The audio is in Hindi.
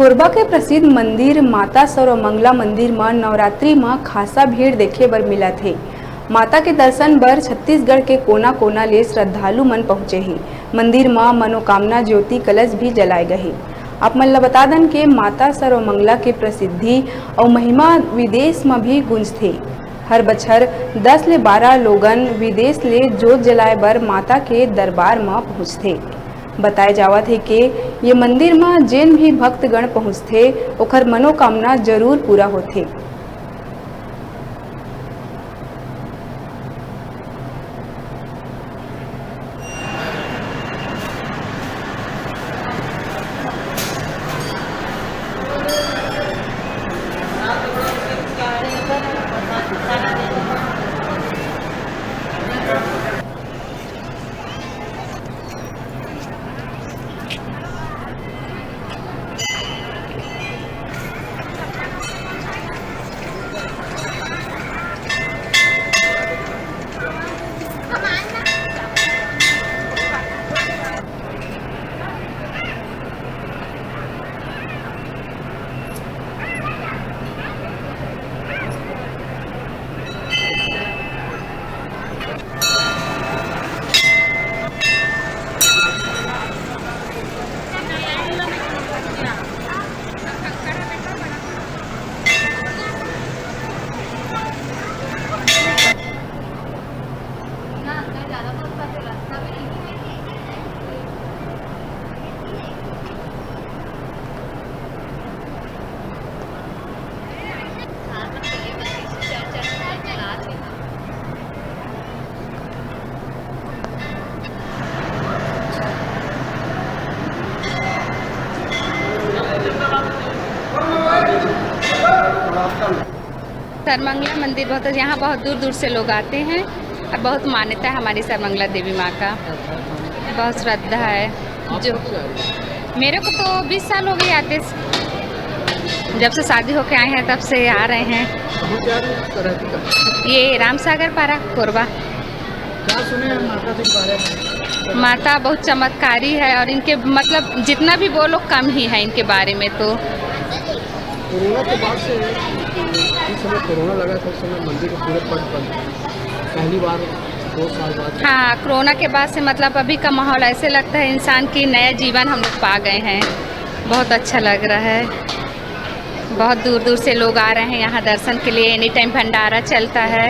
कोरबा के प्रसिद्ध मंदिर माता सर्वमंगला मंदिर में नवरात्रि में खासा भीड़ देखे बर मिला थे। माता के दर्शन बर छत्तीसगढ़ के कोना कोना ले श्रद्धालु मन पहुंचे ही। मंदिर में मनोकामना ज्योति कलश भी जलाए गए। आप मन ला बता दन के माता सर्वमंगला के प्रसिद्धि और महिमा विदेश में भी गूंज थे। हर बछर 10 ले 12 लोगन विदेश ले जोत जलाए बर माता के दरबार में पहुँचते। बताए जावत है कि ये मंदिर में जैन भी भक्तगण पहुँचते ओखर मनोकामना जरूर पूरा होते। सर्वमंगला मंदिर यहाँ बहुत दूर दूर से लोग आते हैं और बहुत मान्यता है हमारी सर्वमंगला देवी माँ का, बहुत श्रद्धा है। जो मेरे को तो 20 साल हो गए आते, जब से शादी होके आए हैं तब से आ रहे हैं। ये रामसागर पारा कोरबा। क्या सुने हैं माता के बारे में? माता बहुत चमत्कारी है और इनके मतलब जितना भी बोलो कम ही है इनके बारे में। तो कोरोना के बाद से इस समय कोरोना लगा था, उस समय मंदिर के पूरे पट बंद, पहली बार 2 साल बाद। हाँ, कोरोना के बाद से मतलब अभी का माहौल ऐसे लगता है इंसान की नया जीवन हम लोग पा गए हैं। बहुत अच्छा लग रहा है। बहुत दूर दूर से लोग आ रहे हैं यहाँ दर्शन के लिए। एनी टाइम भंडारा चलता है।